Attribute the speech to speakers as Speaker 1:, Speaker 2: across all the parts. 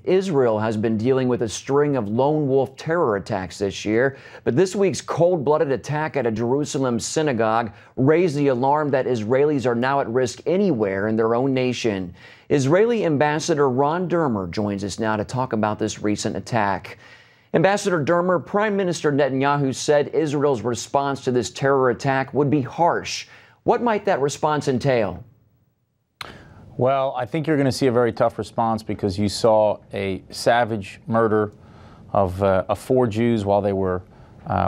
Speaker 1: Israel has been dealing with a string of lone wolf terror attacks this year, but this week's cold-blooded attack at a Jerusalem synagogue raised the alarm that Israelis are now at risk anywhere in their own nation. Israeli Ambassador Dermer joins us now to talk about this recent attack. Ambassador Dermer, Prime Minister Netanyahu said Israel's response to this terror attack would be harsh. What might that response entail?
Speaker 2: Well, I think you're going to see a very tough response because you saw a savage murder of 4 Jews while they were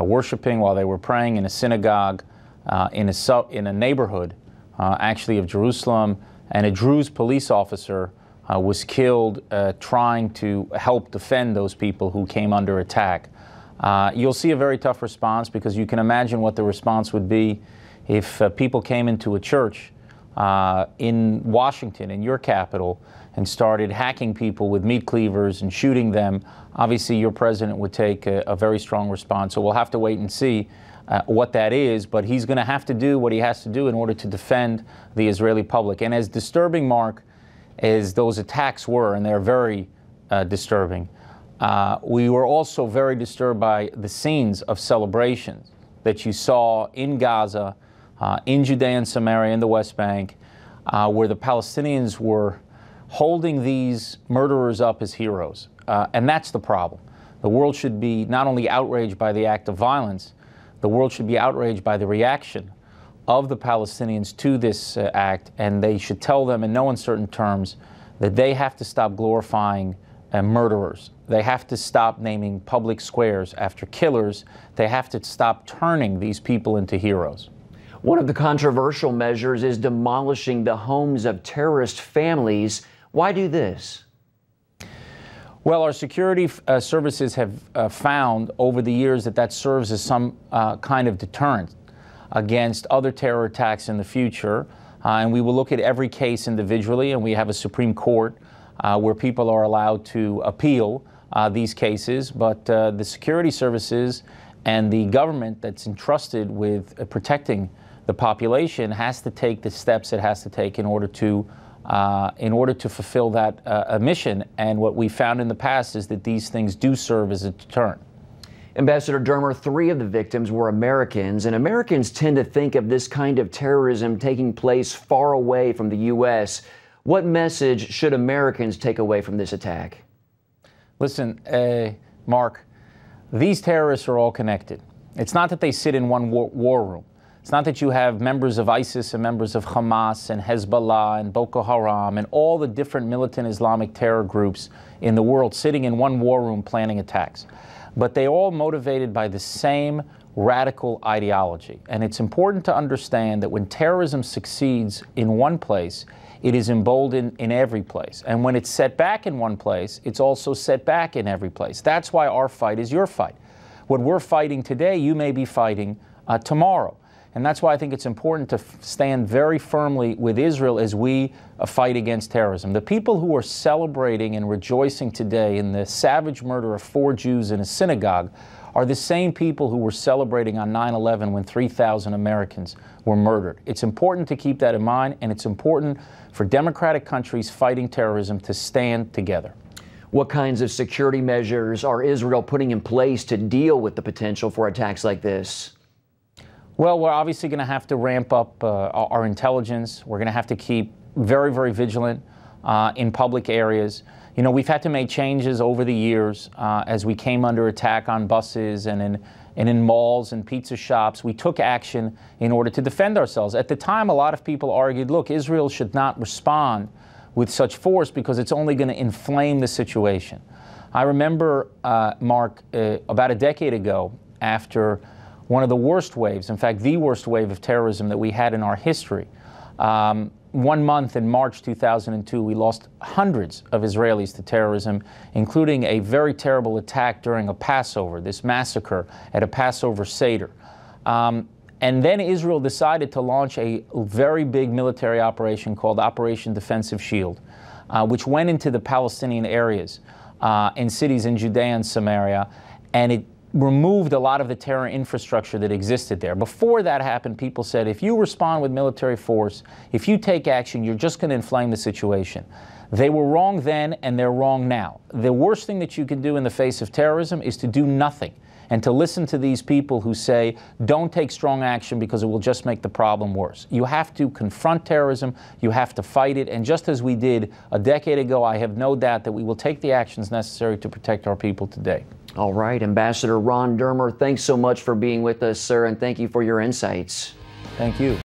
Speaker 2: worshiping, while they were praying in a synagogue in a neighborhood, actually, of Jerusalem, and a Druze police officer was killed trying to help defend those people who came under attack. You'll see a very tough response because you can imagine what the response would be if people came into a church in Washington, in your capital, and started hacking people with meat cleavers and shooting them. Obviously, your president would take a very strong response. So we'll have to wait and see what that is. But he's going to have to do what he has to do in order to defend the Israeli public. And as disturbing, Mark, as those attacks were, and they're very disturbing, we were also very disturbed by the scenes of celebrations that you saw in Gaza, in Judea and Samaria, in the West Bank, where the Palestinians were holding these murderers up as heroes. And that's the problem. The world should be not only outraged by the act of violence, the world should be outraged by the reaction of the Palestinians to this act, and they should tell them in no uncertain terms that they have to stop glorifying murderers. They have to stop naming public squares after killers. They have to stop turning these people into heroes.
Speaker 1: One of the controversial measures is demolishing the homes of terrorist families. Why do this?
Speaker 2: Well, our security services have found over the years that serves as some kind of deterrent against other terror attacks in the future. And we will look at every case individually, and we have a Supreme Court where people are allowed to appeal these cases. But the security services and the government that's entrusted with protecting the population has to take the steps it has to take in order to fulfill that mission. And what we found in the past is that these things do serve as a deterrent.
Speaker 1: Ambassador Dermer, 3 of the victims were Americans, and Americans tend to think of this kind of terrorism taking place far away from the U.S. What message should Americans take away from this attack?
Speaker 2: Listen, Mark, these terrorists are all connected. It's not that they sit in one war room. It's not that you have members of ISIS and members of Hamas and Hezbollah and Boko Haram and all the different militant Islamic terror groups in the world sitting in one war room planning attacks. But they're all motivated by the same radical ideology. And it's important to understand that when terrorism succeeds in one place, it is emboldened in every place. And when it's set back in one place, it's also set back in every place. That's why our fight is your fight. What we're fighting today, you may be fighting tomorrow. And that's why I think it's important to stand very firmly with Israel as we fight against terrorism. The people who are celebrating and rejoicing today in the savage murder of 4 Jews in a synagogue are the same people who were celebrating on 9/11 when 3,000 Americans were murdered. It's important to keep that in mind, and it's important for democratic countries fighting terrorism to stand together.
Speaker 1: What kinds of security measures are Israel putting in place to deal with the potential for attacks like this?
Speaker 2: Well, we're obviously going to have to ramp up our intelligence. We're going to have to keep very, very vigilant in public areas. You know, we've had to make changes over the years as we came under attack on buses and in malls and pizza shops. We took action in order to defend ourselves. At the time, a lot of people argued, look, Israel should not respond with such force because it's only going to inflame the situation. I remember, Mark, about a decade ago, after one of the worst waves, in fact, the worst wave of terrorism that we had in our history. 1 month in March 2002, we lost hundreds of Israelis to terrorism, including a very terrible attack during a Passover, this massacre at a Passover Seder. And then Israel decided to launch a very big military operation called Operation Defensive Shield, which went into the Palestinian areas in cities in Judea and Samaria, and it removed a lot of the terror infrastructure that existed there. Before that happened, people said, if you respond with military force, if you take action, you're just going to inflame the situation. They were wrong then, and they're wrong now. The worst thing that you can do in the face of terrorism is to do nothing and to listen to these people who say, don't take strong action because it will just make the problem worse. You have to confront terrorism, you have to fight it, and just as we did a decade ago, I have no doubt that we will take the actions necessary to protect our people today.
Speaker 1: All right, Ambassador Ron Dermer, thanks so much for being with us, sir, and thank you for your insights.
Speaker 2: Thank you.